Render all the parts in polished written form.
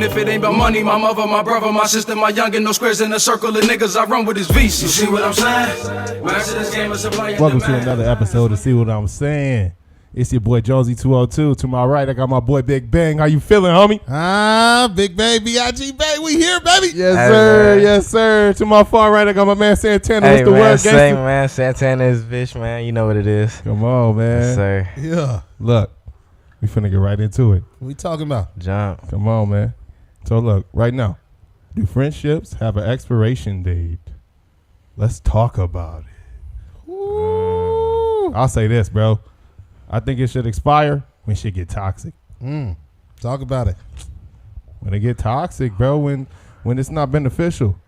If it ain't about money, my mother, my brother, my sister, my youngin', no squares in a circle of niggas I run with is VC. You see what I'm saying? This game is welcome to another episode of See What I'm Saying. It's your boy Jonesy202. To my right, I got my boy Big Bang. How you feeling, homie? Big Bang, B.I.G. Bang. We here, baby. Yes, sir. Yes, sir. To my far right, I got my man Santana. Hey, what's the man, word, same, gangster? man. Santana is bitch, man. You know what it is. Come on, man. Yes, sir. Yeah. Look, we finna get right into it. What we talking about? Jump. Come on, man. So, look, right now, do friendships have an expiration date? Let's talk about it. Ooh. I'll say this, bro. I think it should expire when shit get toxic. Talk about it. When it get toxic, bro, when it's not beneficial.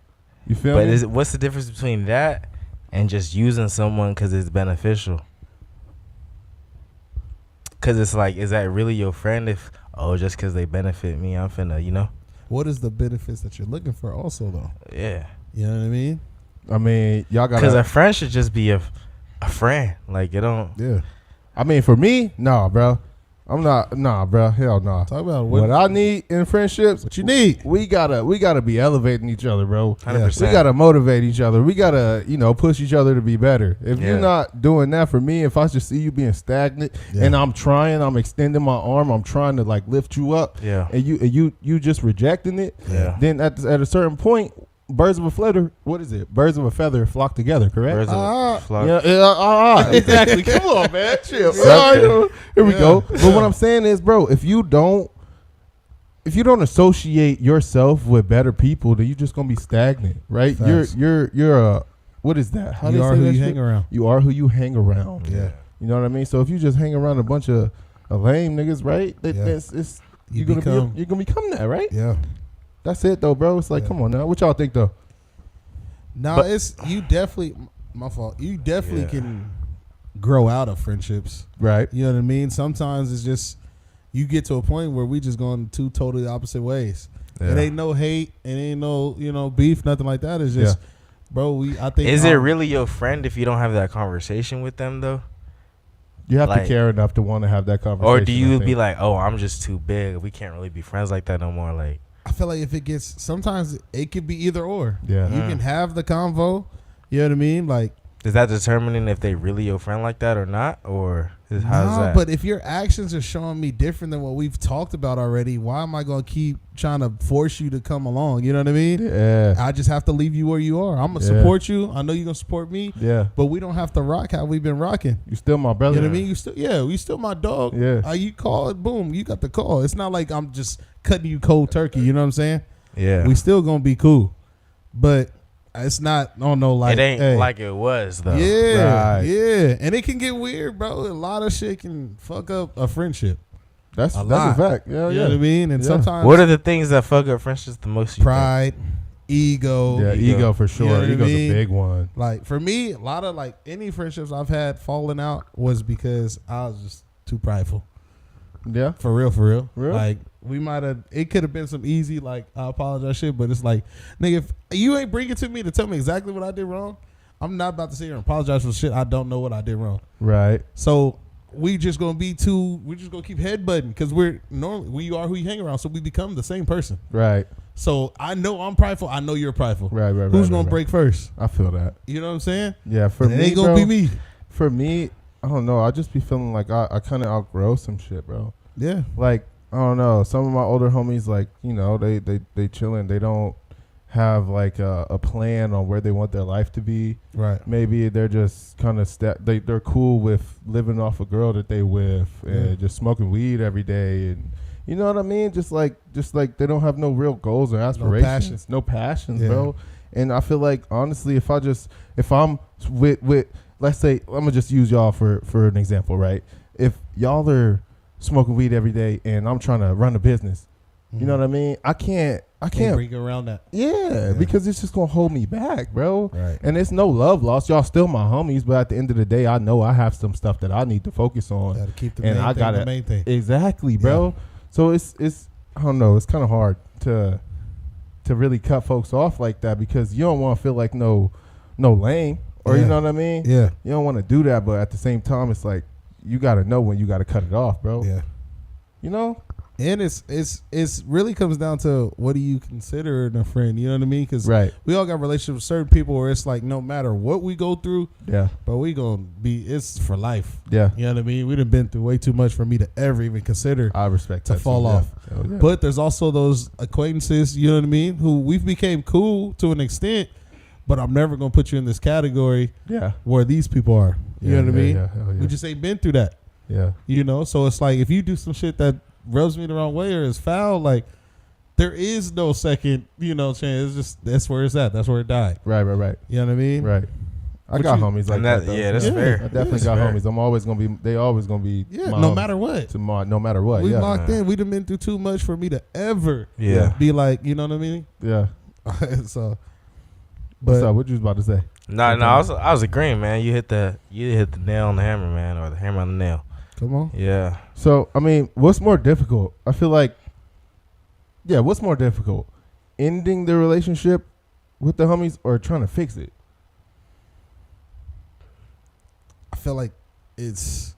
You feel me? But what's the difference between that and just using someone because it's beneficial? Because it's like, is that really your friend if, just because they benefit me, I'm finna, you know? What is the benefits that you're looking for also, though? Yeah. You know what I mean? I mean, y'all got Because a friend should just be a friend. Like, it don't. Yeah. I mean, for me, nah, bro. I'm not, bro. Hell no. Talk about What I need in friendships, what you need. we gotta be elevating each other, bro. 100%. We gotta motivate each other. We gotta, push each other to be better. If you're not doing that for me, if I just see you being stagnant and I'm extending my arm, I'm trying to like lift you up, and you just rejecting it, then at a certain point, birds of a feather. What is it? Birds of a feather flock together. Correct. Birds of a flock. Exactly. Come on, man. Chill. Here we go. But what I'm saying is, bro, if you don't associate yourself with better people, then you're just gonna be stagnant, right? Facts. You're what is that? How You are who you hang around. You are who you hang around. Yeah. You know what I mean? So if you just hang around a bunch of lame niggas, right? You're gonna become that, right? Yeah. That's it though, bro. It's like, come on now. What y'all think though? No, it's you definitely. My fault. You definitely can grow out of friendships, Right. You know what I mean? Sometimes it's just you get to a point where we just going two totally opposite ways. Yeah. It ain't no hate, it ain't no beef, nothing like that. It's just, bro. I think Is it really your friend if you don't have that conversation with them, though? You have to care enough to want to have that conversation. Or do you be like, I'm just too big. We can't really be friends like that no more. Like, I feel like if it gets, sometimes it could be either or. Yeah. You can have the convo. You know what I mean? Like, is that determining if they really your friend like that or not? Or how's that? But if your actions are showing me different than what we've talked about already, why am I going to keep trying to force you to come along? You know what I mean? Yeah. I just have to leave you where you are. I'm going to support you. I know you're going to support me. Yeah. But we don't have to rock how we've been rocking. You still my brother. You know what I mean? You still my dog. Yeah. You call it, boom, you got the call. It's not like I'm just cutting you cold turkey. You know what I'm saying? Yeah. We still going to be cool. But it's not, like it ain't like it was though. Yeah, Right. yeah, and it can get weird, bro. A lot of shit can fuck up a friendship. That's a lot. fact. Yeah, You know what I mean? And sometimes What are the things that fuck up friendships the most? pride, ego. Yeah, ego for sure. You know what I Ego's mean? a big one. Like for me, a lot of like any friendships I've had falling out was because I was just too prideful. Yeah. For real. Real? Like we might have. It could have been some easy like I apologize shit, but it's like nigga, if you ain't bring it to me to tell me exactly what I did wrong, I'm not about to sit here and apologize for shit I don't know what I did wrong. Right. So we're just gonna keep headbutting because we are who you hang around, so we become the same person. Right. So I know I'm prideful. I know you're prideful. Right. Who's gonna break first? I feel that. You know what I'm saying? Yeah. For me, it ain't gonna bro, be me. For me, I don't know. I just be feeling like I kind of outgrow some shit, bro. Yeah. Like I don't know. Some of my older homies, like they chilling. They don't have like a plan on where they want their life to be. Right. Maybe they're just kind of they're cool with living off a girl that they with and just smoking weed every day, and you know what I mean. Just like they don't have no real goals or aspirations, no passions, bro. And I feel like honestly, if I'm with let's say I'm gonna just use y'all for an example, right? If y'all are smoking weed every day and I'm trying to run a business, you know what I mean? I can't bring around that. Yeah, because it's just gonna hold me back, bro. Right. And it's no love lost. Y'all still my homies, but at the end of the day, I know I have some stuff that I need to focus on. Gotta keep the and main I thing gotta the main thing. Exactly, bro. Yeah. So it's I don't know. It's kind of hard to really cut folks off like that because you don't want to feel like no lame or you know what I mean. Yeah. You don't want to do that, but at the same time, it's like you gotta know when you gotta cut it off, bro. Yeah. You know. And it's really comes down to what do you consider a friend? You know what I mean? Because we all got relationships with certain people where it's like no matter what we go through, but we gonna be it's for life. Yeah, you know what I mean. We done been through way too much for me to ever even consider. I respect to fall off. Yeah. But there's also those acquaintances, you know what I mean, who we've became cool to an extent, but I'm never gonna put you in this category. Where these people are. You know what I mean? We just ain't been through that. Yeah, you know. So it's like if you do some shit that rubs me the wrong way or is foul, like there is no second, you know, chance. It's just that's where it's at. That's where it died. Right. You know what I mean? Right. I got homies like that. Yeah, that's fair. I definitely got homies. I'm always gonna be. They always gonna be. Yeah, no matter what. No matter what. We locked in. We done been through too much for me to ever. Be like, you know what I mean? Yeah. So. But what's up? What you was about to say? No, I was agreeing, man. You hit the nail on the hammer, man, or the hammer on the nail. Come on. Yeah. So, I mean, what's more difficult? I feel like, what's more difficult? Ending the relationship with the homies or trying to fix it? I feel like it's...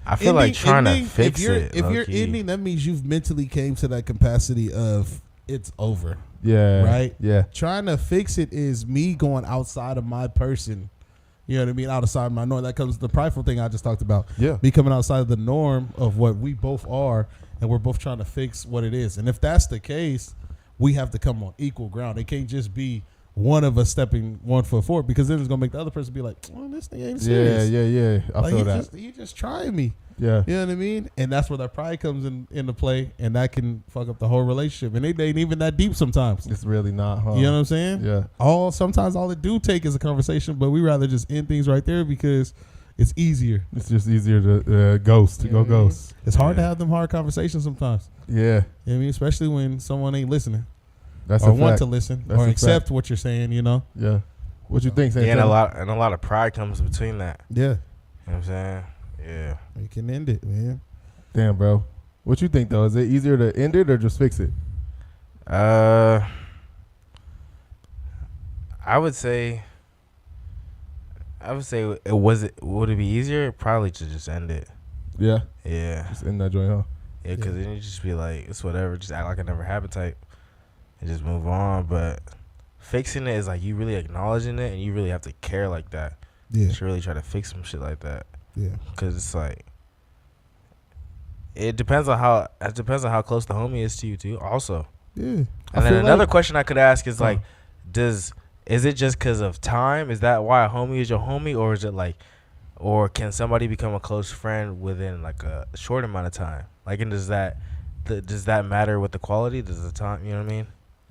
I feel like trying to fix it. If you're ending, that means you've mentally came to that capacity of it's over. Yeah. Right? Yeah. Trying to fix it is me going outside of my person. You know what I mean? Outside of my norm. That comes the prideful thing I just talked about. Yeah. Me coming outside of the norm of what we both are, and we're both trying to fix what it is. And if that's the case, we have to come on equal ground. It can't just be one of us stepping 1 foot forward, because then it's going to make the other person be like, oh, this thing ain't serious. Yeah. I feel that. He just trying me. Yeah. You know what I mean? And that's where that pride comes into play, and that can fuck up the whole relationship. And it ain't even that deep sometimes. It's really not, huh? You know what I'm saying? Yeah. Sometimes all it do take is a conversation, but we rather just end things right there because it's easier. It's just easier to ghost. It's hard to have them hard conversations sometimes. Yeah. You know what I mean? Especially when someone ain't listening. That's or a want fact. to listen That's or accept fact. what you're saying, you know? Yeah. What you think, Santana? Yeah, and a lot of pride comes between that. Yeah. You know what I'm saying? Yeah. You can end it, man. Damn, bro. What you think, though? Is it easier to end it or just fix it? I would say would it be easier? Probably to just end it. Yeah. Yeah. Just end that joint, huh? Yeah, because then you just be like, it's whatever. Just act like it never happened type. And just move on. But fixing it is like you really acknowledging it, and you really have to care like that. Yeah. To really try to fix some shit like that. Yeah. Because it's like, it depends on how close the homie is to you too. Also. Yeah. And then another question I could ask is like, is it just because of time? Is that why a homie is your homie, or is it like, or can somebody become a close friend within like a short amount of time? Like, and does that matter with the quality? Does the time, you know what I mean?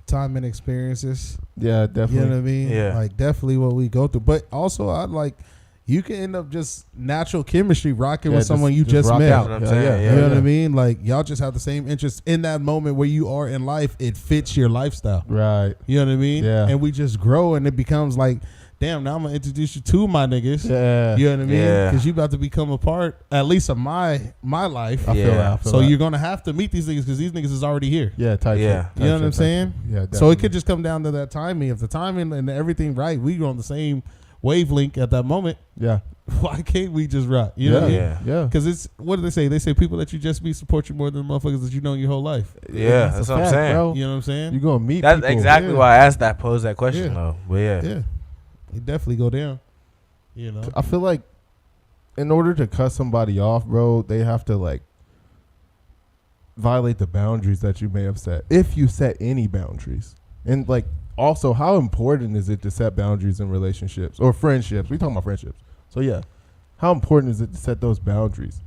Time and experiences. Yeah, definitely. You know what I mean? Yeah. Like, definitely what we go through. But also, I'd like, you can end up just natural chemistry rocking with someone you just met. Out. You know what I mean? Like, y'all just have the same interests in that moment where you are in life. It fits your lifestyle. Right. You know what I mean? Yeah. And we just grow, and it becomes like, damn, now I'm going to introduce you to my niggas. Yeah. You know what I mean? Yeah. Because you about to become a part, at least of my life. I feel that. So you're going to have to meet these niggas because these niggas is already here. Yeah, type shit. You know what I'm saying? Yeah, definitely. So it could just come down to that timing. If the timing and everything right, we on the same wavelength at that moment. Yeah. Why can't we just rock? You know what I mean? Yeah. Because it's, what do they say? They say people that you just meet support you more than the motherfuckers that you know your whole life. Yeah, that's what I'm saying. Bro. You know what I'm saying? You're going to meet That's people. exactly why I posed that question though. But yeah. You definitely go down. You know? I feel like in order to cut somebody off, bro, they have to like violate the boundaries that you may have set, if you set any boundaries. And like, also, how important is it to set boundaries in relationships or friendships? We talking about friendships. So yeah, how important is it to set those boundaries?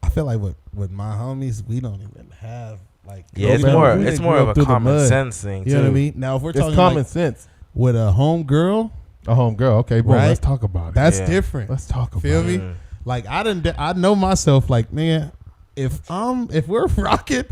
I feel like with my homies, we don't even have like. Yeah, it's more of a common sense thing. You know what I mean? Now, if we're talking common sense with a home girl. Okay, bro. Right? Let's talk about it. That's different. Let's talk about Feel it. me? Like I know myself. Like, man, if we're rocking,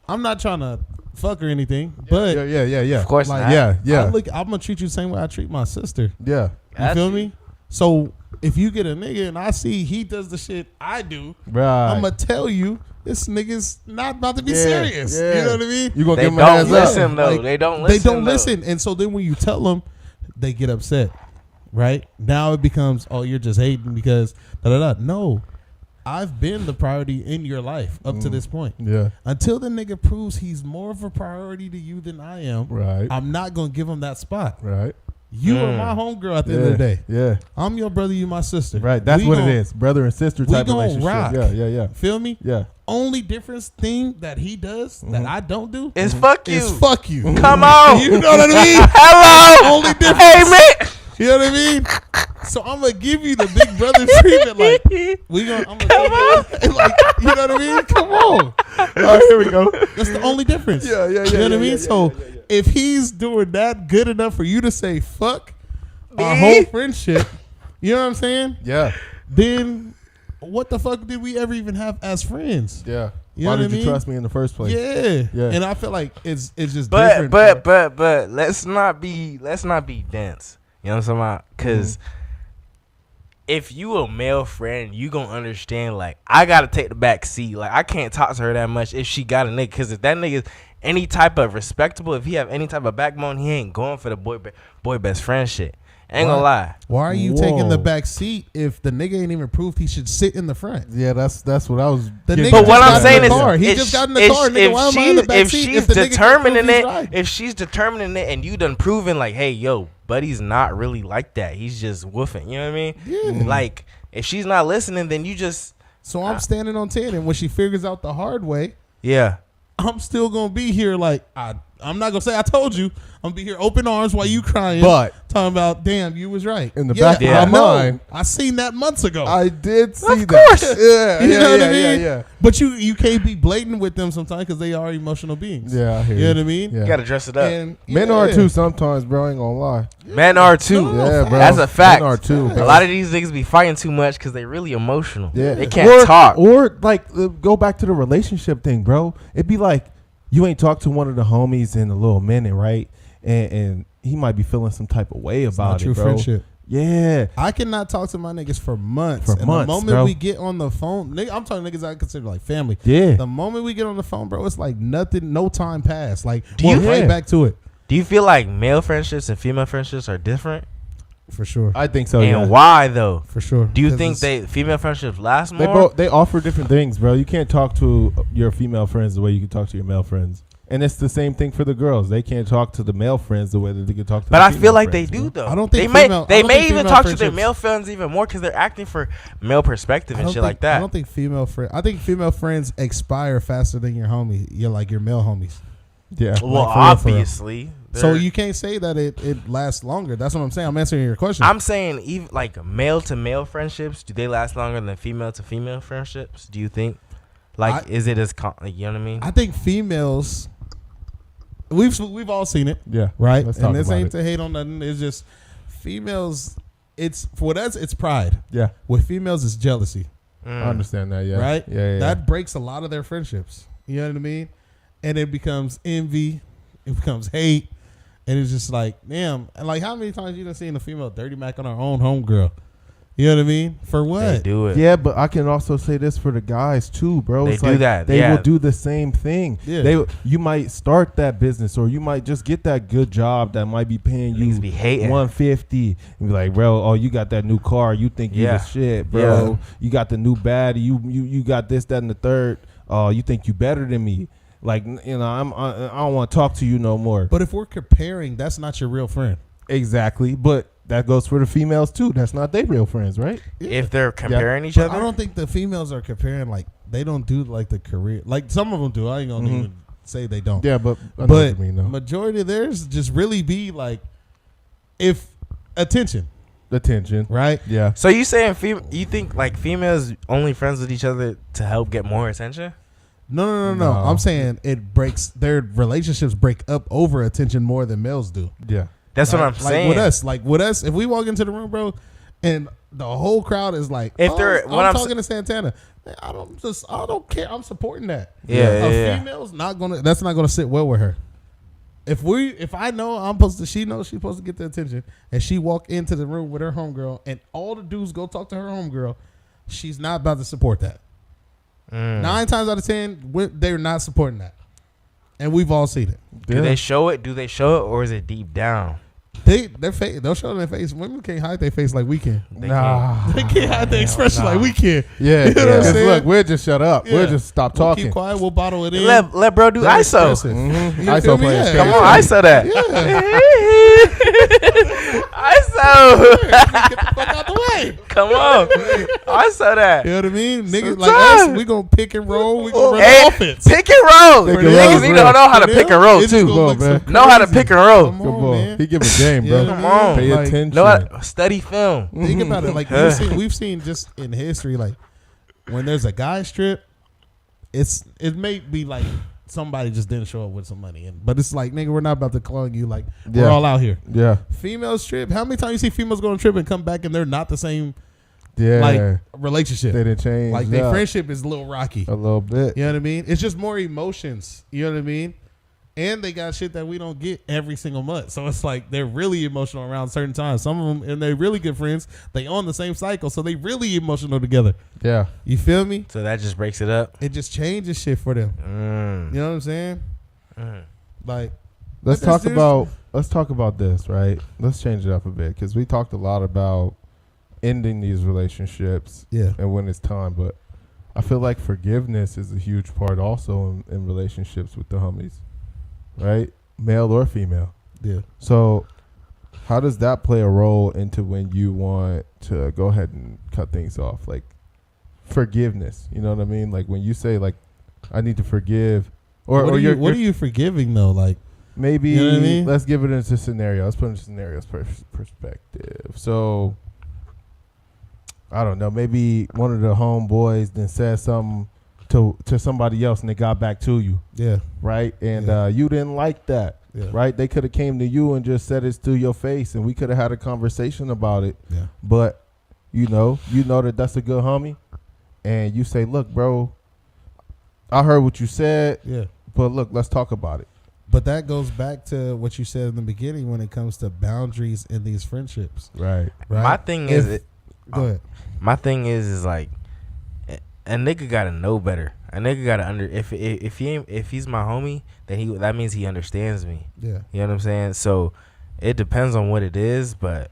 I'm not trying to fuck or anything. But yeah. Of course, like, not. yeah. I'm gonna treat you the same way I treat my sister. Yeah. You feel me? So if you get a nigga and I see he does the shit I do, right, I'm gonna tell you this nigga's not about to be serious. Yeah. You know what I mean? You gonna they give them a hands listen up. though. Like, they don't listen. They don't listen. And so then when you tell them, they get upset. Right? Now it becomes, oh, you're just hating because da da da. No. I've been the priority in your life up to this point. Yeah. Until the nigga proves he's more of a priority to you than I am, right, I'm not gonna give him that spot. Right. You are my homegirl at the end of the day. Yeah. I'm your brother, you my sister. Right. That's what it is. Brother and sister type relationship. Rock. Yeah. Feel me? Yeah. Only difference thing that he does that I don't do is fuck you. Is fuck you. Come on. You know what I mean? Hello. Only difference. Hey, man. You know what I mean? So I'm gonna give you the big brother treatment. Like I'm gonna like, you know what I mean? Come on. All right, here we go. That's the only difference. Yeah. You know what I mean? So if he's doing that good enough for you to say fuck our whole friendship, you know what I'm saying? Yeah. Then what the fuck did we ever even have as friends? Yeah. You know Why what did I you mean? trust me in the first place? Yeah. And I feel like it's just But different. but let's not be dense. You know what I'm talking about? Because if you a male friend, you gonna understand, like, I gotta take the back seat. Like, I can't talk to her that much if she got a nigga. Because if that nigga is any type of respectable, if he have any type of backbone, he ain't going for the boy best friend shit. Ain't gonna lie. Why are you taking the back seat if the nigga ain't even proved he should sit in the front? Yeah, that's what I was. Nigga But what I'm saying is, he just got in the car. Nigga, why am I in the back seat? If she's determining it, and you done proven like, hey, yo, buddy's not really like that. He's just woofing. You know what I mean? Yeah. Like, if she's not listening, then you just. So I'm standing on 10, and when she figures out the hard way, I'm still gonna be here. Like I'm not gonna say I told you. I'm gonna be here open arms while you crying, but talking about damn, you was right. In the back of my mind, I seen that months ago. I did see of course. that. You know what I mean? Yeah. But you can't be blatant with them sometimes because they are emotional beings. Yeah, I hear you know what I mean? Yeah. You gotta dress it up. And, Men are too sometimes, bro. I ain't gonna lie. Men are too. Yeah, bro. That's a fact. Men are too. A lot of these niggas be fighting too much because they really emotional. Yeah. They can't talk. Or like go back to the relationship thing, bro. It'd be like you ain't talked to one of the homies in a little minute, right? And he might be feeling some type of way about it, true bro. friendship. Yeah. I cannot talk to my niggas for months. The moment we get on the phone, nigga, I'm talking niggas I consider like family. Yeah. The moment we get on the phone, bro, it's like nothing, no time passed. Like, right back to it. Do you feel like male friendships and female friendships are different? For sure. I think so, and why, though? For sure. Do you think female friendships last more? They offer different things, bro. You can't talk to your female friends the way you can talk to your male friends. And it's the same thing for the girls. They can't talk to the male friends the way that they can talk to. But I feel like they do, though. I don't think they may even talk to their male friends even more because they're acting for male perspective and shit like that. I don't think female friends. I think female friends expire faster than your homie. You're like your male homies. Yeah. Well, like obviously. So you can't say that it lasts longer. That's what I'm saying. I'm answering your question. I'm saying even like male to male friendships, do they last longer than female to female friendships? Do you think? Like, is it as like, you know what I mean? I think females. We've all seen it. Yeah. Right. Let's and talk this about ain't it. to hate on nothing. It's just females. It's for us. It's pride. Yeah. With females, it's jealousy. I understand that. Yeah. Right. Yeah. That breaks a lot of their friendships. You know what I mean? And it becomes envy. It becomes hate. And it's just like, damn. And like, how many times you done seen a female dirty mac on her own homegirl? You know what I mean? For what? They do it. Yeah, but I can also say this for the guys too, bro. They it's do like that. They will do the same thing. Yeah. You might start that business, or you might just get that good job that might be paying you be hating. $150 and be like, bro, oh, you got that new car, you think you the shit, bro. Yeah. You got the new baddie, you got this, that, and the third. Oh, you think you better than me? Like, you know, I don't want to talk to you no more. But if we're comparing, that's not your real friend. Exactly, but that goes for the females too. That's not their real friends, right? Yeah. If they're comparing each other, I don't think the females are comparing. Like, they don't do like the career. Like, some of them do. I ain't gonna even say they don't. Yeah, but I know what you mean, though. Majority of theirs just really be like, if attention, right? Yeah. So you saying you think like females only friends with each other to help get more attention? No. I'm saying their relationships break up over attention more than males do. Yeah. That's what I'm saying. With us, if we walk into the room, bro, and the whole crowd is like, if they're when I'm talking to Santana, man, I don't care. I'm supporting that. Yeah. Female's that's not gonna sit well with her. If I know she knows she's supposed to get the attention, and she walk into the room with her homegirl, and all the dudes go talk to her homegirl, she's not about to support that. 9 times out of 10, they're not supporting that, and we've all seen it. Do they show it? Or is it deep down? They'll show their face. Women can't hide their face like we can. They can't hide their expression like we can. Yeah, you know what I'm saying? Look, we'll just shut up. Yeah. We'll just stop talking. Keep quiet. We'll bottle it in. Let bro do ISO. ISO players. Yeah. Come on, ISO that. ISO. Get the fuck out the way. Come on, ISO that. You know what I mean? Niggas like us, we gonna pick and roll. We gonna run offense. Pick and roll. Niggas need to know how to pick and roll too. Know how to pick and roll. Come on, man. He give a game, bro. Come on. Pay Like, attention. Know how to study film. Think about it. Like we've seen just in history, like when there's a guy strip, it may be like somebody just didn't show up with some money, but it's like, nigga, we're not about to clone you. Like we're all out here. Yeah. Females strip. How many times you see females go on a trip and come back and they're not the same? Yeah. Like relationship. They didn't change. Like their friendship is a little rocky. A little bit. You know what I mean? It's just more emotions. You know what I mean? And they got shit that we don't get every single month. So it's like they're really emotional around certain times. Some of them, and they're really good friends. They on the same cycle, so they really emotional together. Yeah. You feel me? So that just breaks it up. It just changes shit for them. You know what I'm saying? Like, let's talk about this, right? Let's change it up a bit because we talked a lot about ending these relationships. Yeah. And when it's time, but I feel like forgiveness is a huge part also in relationships with the homies. Right? Male or female. Yeah. So how does that play a role into when you want to go ahead and cut things off? Like forgiveness. You know what I mean? Like when you say like, I need to forgive. Or what are you forgiving though? Like maybe, you know what I mean? Let's give it into scenario. Let's put it into scenarios perspective. So I don't know. Maybe one of the homeboys then said something to somebody else and they got back to you. Yeah. Right? And you didn't like that. Yeah. Right? They could have came to you and just said it to your face and we could have had a conversation about it. Yeah. But you know that that's a good homie. And you say, look, bro, I heard what you said. Yeah. But look, let's talk about it. But that goes back to what you said in the beginning when it comes to boundaries in these friendships. Right. My thing is go ahead. My thing is like a nigga gotta know better. A nigga gotta if he's my homie, then that means he understands me. Yeah. You know what I'm saying? So it depends on what it is, but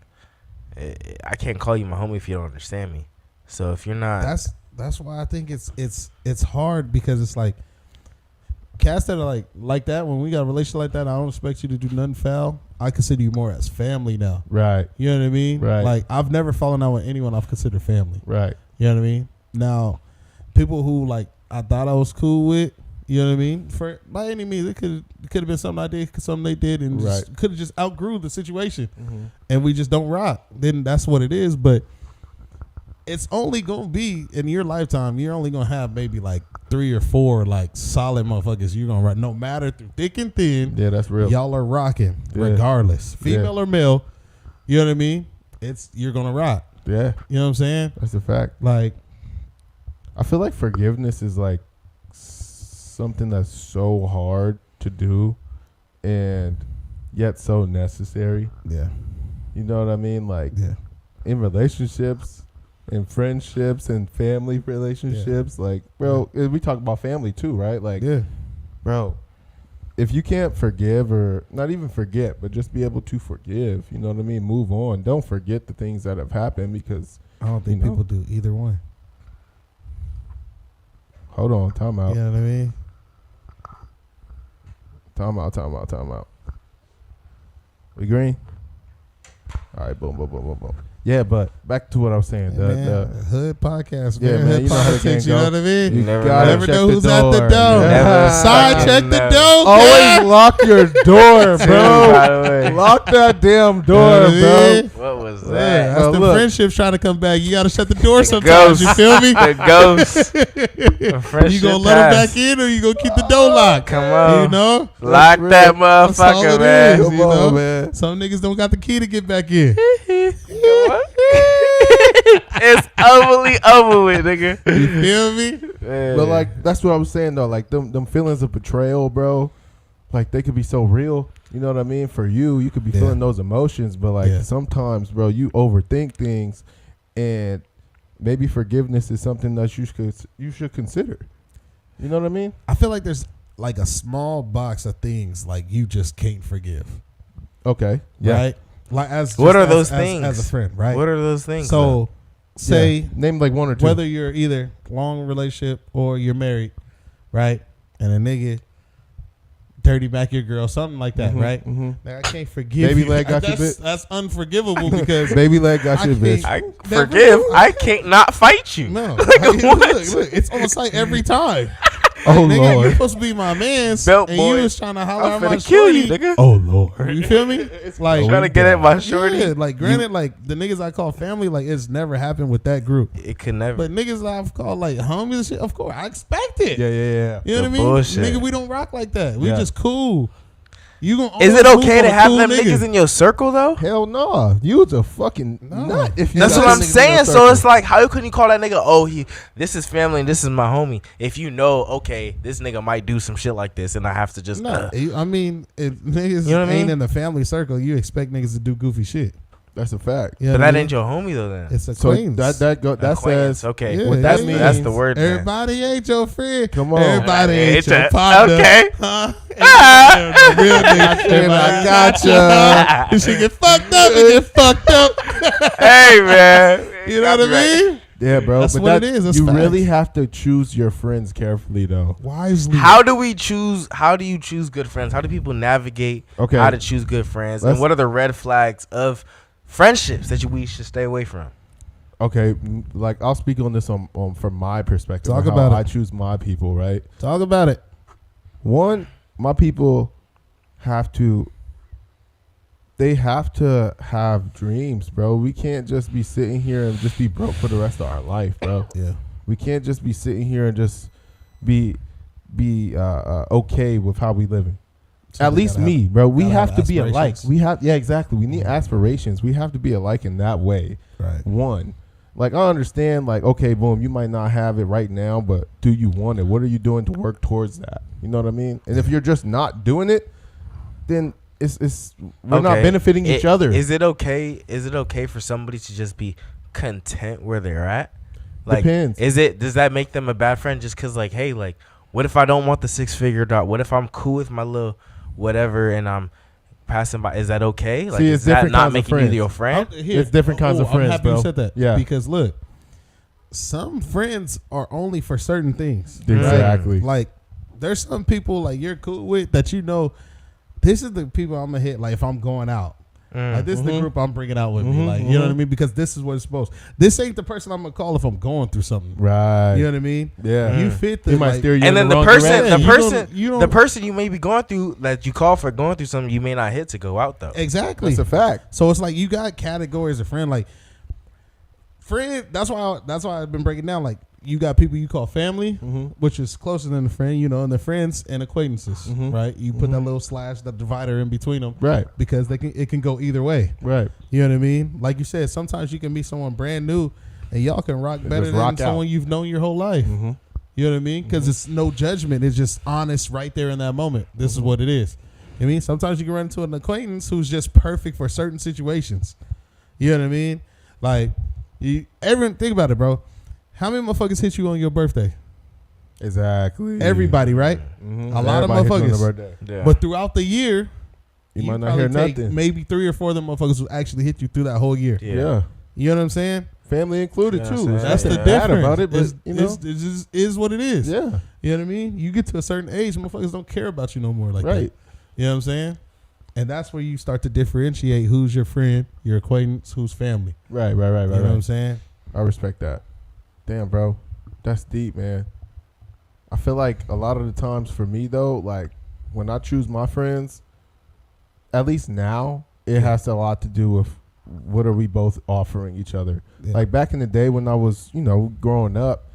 I can't call you my homie if you don't understand me. So if you're not, that's why I think it's hard because it's like cats that are like that. When we got a relationship like that, I don't expect you to do nothing foul. I consider you more as family now. Right. You know what I mean? Right. Like I've never fallen out with anyone I've considered family. Right. You know what I mean? Now, people who like I thought I was cool with, you know what I mean? For by any means, it could have been something I did, something they did, and could have just outgrew the situation, and we just don't rock. Then that's what it is. But it's only gonna be in your lifetime. You're only gonna have maybe like 3 or 4 like solid motherfuckers. You're gonna rock, no matter through thick and thin. Yeah, that's real. Y'all are rocking regardless, female or male. You know what I mean? You're gonna rock. Yeah, you know what I'm saying? That's a fact. Like, I feel like forgiveness is like something that's so hard to do and yet so necessary. Yeah. You know what I mean? Like in relationships, in friendships, and family relationships. Like, bro, we talk about family too, right? Like, bro, if you can't forgive or not even forget, but just be able to forgive, you know what I mean? Move on. Don't forget the things that have happened because I don't think people do either one. Hold on, time out. You know what I mean? Time out. We green? All right, boom. Yeah, but back to what I was saying. The hood podcast, man. Yeah, man. You know how the game you know what I mean? You never know who's at the door. Side check the door. Always lock your door, bro. Lock that damn door, bro. What was that? That's the friendships trying to come back. You got to shut the door sometimes. You feel me? The ghost. You gonna let them back in, or you gonna keep the door locked? Come on, you know, lock that motherfucker, man. Come on, man. Some niggas don't got the key to get back in. It's over with, nigga. You feel me? Man. But like that's what I was saying though. Like them feelings of betrayal, bro. Like they could be so real. You know what I mean? For you could be feeling those emotions, but like sometimes, bro, you overthink things, and maybe forgiveness is something that you should consider. You know what I mean? I feel like there's like a small box of things like you just can't forgive. Okay. Yeah. Right? Like what are those things as a friend, right? What are those things? So say name like one or two. Whether you're either long relationship or you're married, right? And a nigga dirty back your girl, something like that, right? Now, I can't forgive baby you. leg got your bit. That's unforgivable because baby leg got your bitch. I forgive. I can't not fight you. No, Like, look, it's on site every time. Oh Nigga, Lord, you're supposed to be my man, Belt and boy. you was trying to holler I'm at my finna kill you, shorty. nigga. oh Lord. You feel me? It's like Trying to get at my shorty. Yeah, like granted, like the niggas I call family, like it's never happened with that group. It could never. But niggas I've called like homies and shit, of course, I expect it. Yeah. You know what I mean? Bullshit. Nigga, we don't rock like that. We Yeah. just cool. You gonna Is it always okay move to on a have cool them nigga. niggas in your circle though? Hell no, you was a fucking nut. If you That's got what I'm niggas in saying. your So circle. it's like, how couldn't you call that nigga? Oh, this is family and this is my homie. If you know, okay, this nigga might do some shit like this, and I have to just. No, I mean, if niggas You know what I ain't mean? in the family circle, you expect niggas to do goofy shit. that's a fact. You know But what that I mean? ain't your homie though. Then It's So acquaintance. that Acquaintance, says okay. Yeah, what that that's the means word. then. everybody ain't your friend. Come on. Everybody ain't Ain't your your- partner. okay. Huh? The real nigga. I gotcha. This shit get fucked up. It get fucked up. Hey man, You know what I mean? Yeah, bro. That's but what that, it is. That's you facts. really have to choose your friends carefully, though. Wisely. How do we choose? How do you choose good friends? How do people navigate Okay. how to choose good friends? And what are the red flags of friendships that we should stay away from? Okay, like I'll speak on this on from my perspective. Talk on about how it. I choose my people, right? Talk about it. One, my people have to. They have to have dreams, bro. We can't just be sitting here and just be broke for the rest of our life, bro. Yeah. We can't just be sitting here and just be okay with how we living. So At we least gotta me, have- bro. We gotta have have to be alike. aspirations. Exactly. We need aspirations. We have to be alike in that way. Right. One, like I understand, like okay, boom, you might not have it right now, but do you want it? What are you doing to work towards that? You know what I mean? And if you're just not doing it, then we're not benefiting each other. Is it okay? Is it okay for somebody to just be content where they're at? Like, Depends. Does that make them a bad friend just because, like, hey, like, what if I don't want the 6-figure dot? What if I'm cool with my little whatever and I'm passing by? Is that okay? Like, See, is it's that different not kinds of making you friends. your friend? It's different kinds of friends, I'm happy bro. you said that. Yeah. Because look, some friends are only for certain things. Exactly. Right? Like, there's some people like you're cool with that you know. This is the people I'm gonna hit. Like if I'm going out, like this is the group I'm bringing out with me. Like you know what I mean? Because this is what it's supposed. This ain't the person I'm gonna call if I'm going through something. Right. You know what I mean? Yeah. You fit the. He might like, steer you And in then the wrong person, direction. the person you may be going through that you call for going through something, you may not hit to go out though. Exactly. That's a fact. So it's like you got categories of friend. Like friend. That's why I've been breaking down. Like you got people you call family, which is closer than a friend, you know, and the friends and acquaintances, right? You put that little slash, that divider in between them, Right. Because it can go either way, Right. You know what I mean? Like you said, sometimes you can meet someone brand new, and y'all can rock better just than rock out. someone you've known your whole life. You know what I mean? Because it's no judgment; it's just honest right there in that moment. This is what it is. You know what I mean? Sometimes you can run into an acquaintance who's just perfect for certain situations. You know what I mean? Like everyone, think about it, bro. How many motherfuckers hit you on your birthday? Exactly. Everybody, right? A lot of Everybody hits you on motherfuckers. their birthday. Yeah. But throughout the year, You might not probably hear take nothing. Maybe 3 or 4 of them motherfuckers will actually hit you through that whole year. Yeah. You know what I'm saying? Family included Yeah, too. I'm saying. That's the Yeah. difference. Bad about it, but It's- you know. it just is what it is. Yeah. You know what I mean? You get to a certain age, motherfuckers don't care about you no more like that. Right. You know what I'm saying? And that's where you start to differentiate who's your friend, your acquaintance, who's family. Right. You know what I'm Right. saying? I respect that. Damn, bro. That's deep, man. I feel like a lot of the times for me though, like when I choose my friends, at least now, it has a lot to do with what are we both offering each other. Yeah. Like back in the day when I was, growing up,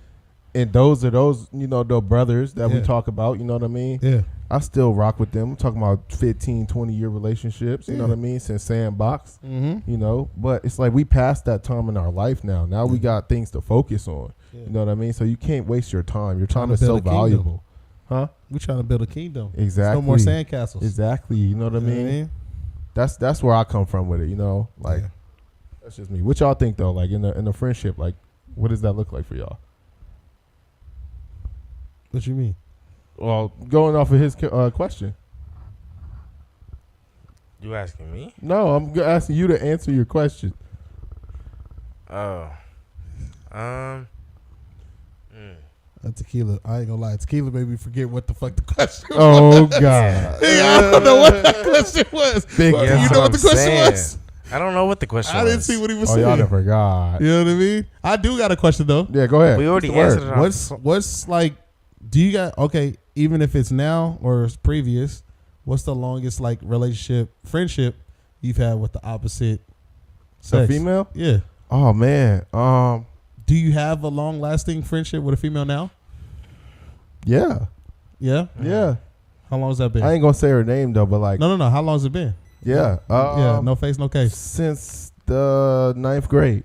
and those are those, the brothers that we Yeah. talk about, you know what I mean? Yeah. I still rock with them. I'm talking about 15, 20-year relationships, you know what I mean? Since Sandbox, but it's like we passed that time in our life now. Now we got things to focus on. Yeah. You know what I mean? So you can't waste your time. Your Trying time to is so build a kingdom. valuable. Huh? We're trying to build a kingdom. Exactly. No more sandcastles. Exactly. You know what I You know mean? That's where I come from with it, Like Yeah. that's just me. What y'all think though? Like in a friendship, like what does that look like for y'all? What you mean? Well, going off of his question. You asking me? No, I'm asking you to answer your question. Oh. Tequila. I ain't gonna lie. Tequila made me forget what the fuck the question was. Oh, God. I don't know what that question was. Big you know what the question was? I don't know what the question was. I didn't see what he was saying. Y'all done forgot. You know what I mean? I do got a question, though. Yeah, go ahead. We already answered it. What's like, do you got, okay, even if it's now or it's previous, what's the longest, like, friendship you've had with the opposite sex? A female? Yeah. Oh, man. Do you have a long-lasting friendship with a female now? Yeah. Yeah? Yeah. How long has that been? I ain't going to say her name, though, but like. No. How long has it been? Yeah. Yeah, no face, no case. Since the 9th grade.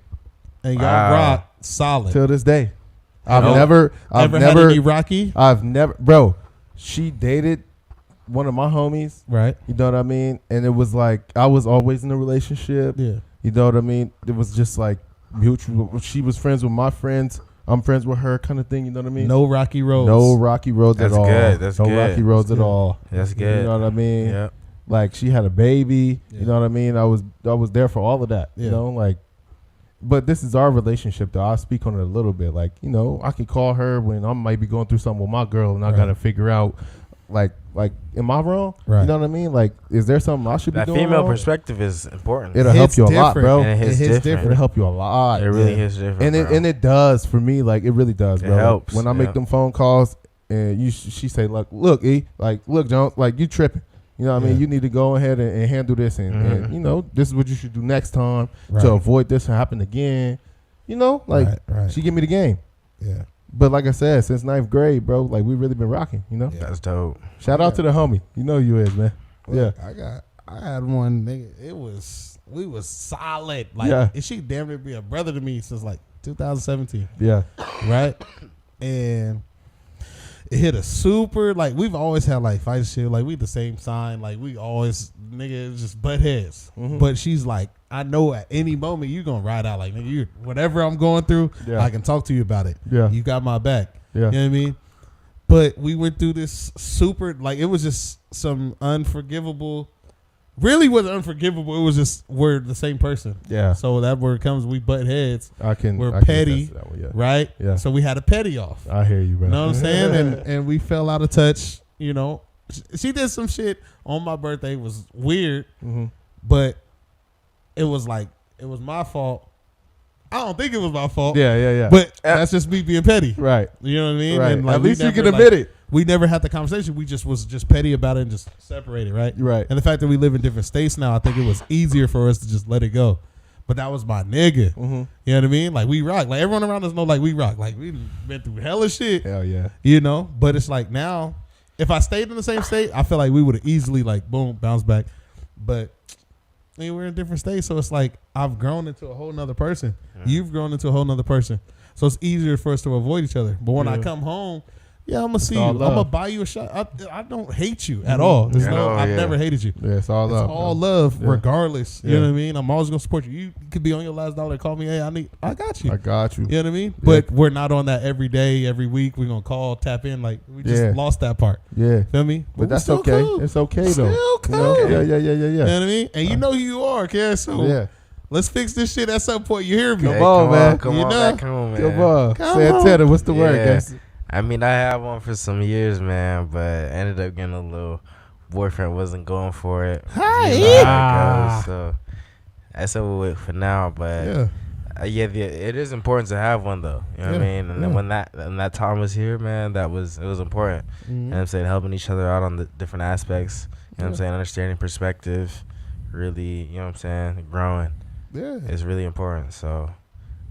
And y'all rock solid. Till this day. I've Ever never had any Rocky? I've never, bro, she dated one of my homies. Right. You know what I mean? And it was like, I was always in a relationship. Yeah. You know what I mean? It was just like mutual. She was friends with my friends. I'm friends with her kind of thing. You know what I mean? No rocky roads. No rocky roads at all. That's no good. rocky roads at all. That's good. You know what I mean? Yeah. Like she had a baby. Yeah. You know what I mean? I was there for all of that. Yeah. You know, like. But this is our relationship, though. I'll speak on it a little bit. Like, you know, I can call her when I might be going through something with my girl, and I got to figure out, like, am I wrong? Right. You know what I mean? Like, is there something I should be doing? That female wrong? perspective is important. It'll help you a lot, bro. And it hits different. It'll help you a lot. It really hits different. And it does for me. Like, it really does, bro. It helps. When I make them phone calls, and she say, look, E, like, look, Jones, like, you tripping. You know what I mean? You need to go ahead and handle this, and, you know, this is what you should do next time to avoid this from happening again. You know, like, she give me the game. Yeah. But like I said, since 9th grade, bro, like, we really been rocking, you know? Yeah. That's dope. Shout out to the homie. You know you is, man. Look, I had one nigga. We was solid. Like, and she damn near be a brother to me since, like, 2017. Yeah. Right? And it hit a super, like, we've always had, like, fight shit. Like, we the same sign. Like, we always, nigga, just butt heads. Mm-hmm. But she's like, I know at any moment you're going to ride out. Like, nigga, whatever I'm going through, I can talk to you about it. Yeah. You got my back. Yeah. You know what I mean? But we went through this super, like, it was just some unforgivable, really wasn't unforgivable. It was just, we're the same person. Yeah. So that word comes, we butt heads. We're petty, right? Yeah. So we had a petty off. I hear you, bro. You know what I'm saying? and we fell out of touch, you know. She did some shit on my birthday. It was weird, but it was like, it was my fault. I don't think it was my fault. Yeah. But that's just me being petty. Right. You know what I mean? Right. And like, at least you can admit it. We never had the conversation. We just was just petty about it and just separated, right? Right. And the fact that we live in different states now, I think it was easier for us to just let it go. But that was my nigga. You know what I mean? Like, we rock. Like, everyone around us know, like, we rock. Like, we been through hella shit. Hell yeah. You know? But it's like, now, if I stayed in the same state, I feel like we would have easily, like, boom, bounced back. But I mean, we're in different states, so it's like I've grown into a whole nother person. You've grown into a whole nother person. So it's easier for us to avoid each other. But when I come home, I'm going to see you. I'm going to buy you a shot. I don't hate you at all. I've never hated you. Yeah, it's all love. It's all love, regardless. You know what I mean? I'm always going to support you. You could be on your last dollar. Call me. Hey, I got you. I got you. You know what I mean? But we're not on that every day, every week. We're going to call, tap in. Like, we just lost that part. Yeah. Feel me? But that's okay. Cool. It's okay, though. Still cool. You know? Yeah. You know what I mean? And you know who you are, Karen. So let's fix this shit at some point. You hear me? Come on, man. Come on, man. Come on. Santana, what's the word, guys? I mean, I had one for some years, man, but ended up getting a little boyfriend wasn't going for it. Hi. You know how it goes, so that's over with for now. But it is important to have one, though. You know what I mean? And then when that time was here, man, it was important. You know what I'm saying? Helping each other out on the different aspects. You know what I'm saying? Understanding perspective, really, you know what I'm saying? Growing. Yeah. It's really important. So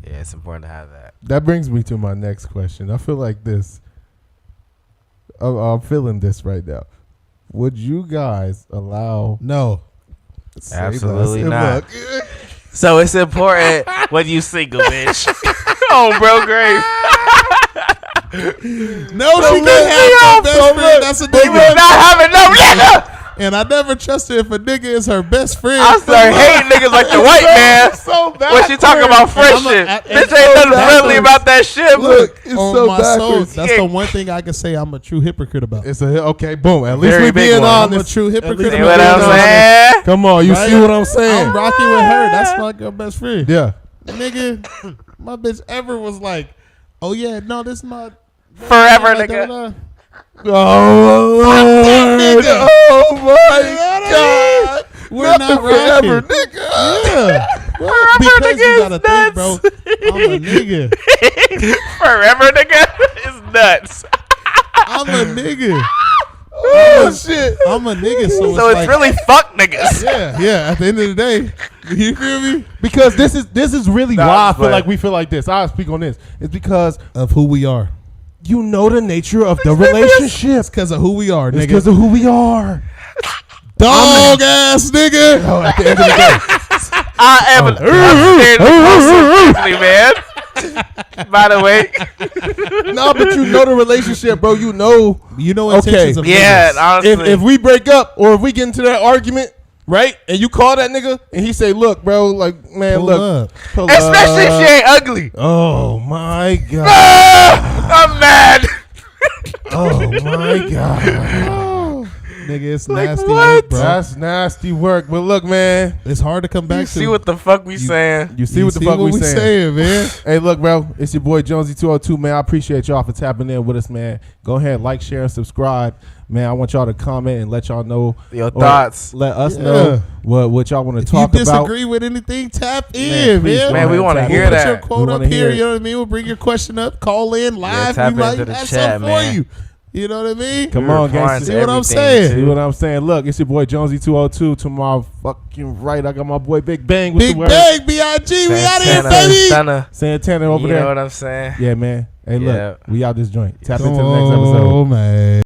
yeah, it's important to have that. That brings me to my next question. I feel like this. I'm feeling this right now. Would you guys allow? No. Absolutely not. So it's important when you single, bitch. Oh, bro, great. No, she can't have no best friend. That's a nigga. We will not have it. No, nigga. And I never trust her if a nigga is her best friend. I start hating niggas like the white man. So When she talking about friendship, bitch ain't nothing friendly about that shit. Look, it's on so my soul, backwards. that's the one thing I can say I'm a true hypocrite about. It's okay, boom. At least Very we big being one. I'm honest. a true hypocrite See about what I'm it. saying? Come on, you Right? see what I'm saying? I'm rocking with her. That's my girl best friend. Yeah. Nigga, my bitch ever was like, oh yeah, no, this is my Forever, like, nigga. Oh, Lord. nigga. Oh my You know what I God. mean? We're not forever, rocking. nigga. Yeah. Forever, Because nigga, you is gotta think, bro. I'm a nigga. Forever, nigga, is nuts. I'm a nigga. Oh shit. I'm a nigga. So So it's like, really fuck niggas. yeah. At the end of the day, you feel me? Because this is really Nah, why I feel but- like we feel like this. I'll speak on this. It's because Of who we are. you know the nature of the relationship. It's because of who we are, It's nigga. because of who we are. Dog ass nigga. Oh, at the end of the day. I am upstairs mostly, man. By the way, No, but you know the relationship, bro. You know. You know Okay. intentions of yeah, niggas. honestly, If we break up or if we get into that argument, right? And you call that nigga and he say, "Look, bro, like, man, Pull look, up. pull especially if up." she ain't ugly. Oh my god. I'm mad. Oh my god. Nigga, it's Like nasty what? work, bro. That's nasty work. But look, man, It's hard to come back You to. see what the fuck we saying? you see what the fuck we saying. man. Hey, look, bro, it's your boy Jonesy202, man. I appreciate y'all for tapping in with us, man. Go ahead, like, share, and subscribe. Man, I want y'all to comment and let y'all know Your or thoughts. Let us Yeah. know what y'all want to If you talk about. disagree with anything, tap Man, in, please man. go Man, we ahead, wanna tap hear in. Put your that. quote We up wanna hear here. it. You know what I mean? We'll bring your question up. Call in live. tap we might into the have chat, something man. for you. You know what I mean? Come We on, replying gangsters. to See what I'm everything, saying? See too. what I'm saying? Look, it's your boy Jonesy202. To my fucking right, I got my boy Big Bang with Big the word. Bang, B.I.G. We out of here, Santana, baby. Santana. Santana over You there. know what I'm saying? Yeah, man. Hey, look, Yeah. we out this joint. Tap into the next episode. Oh, man.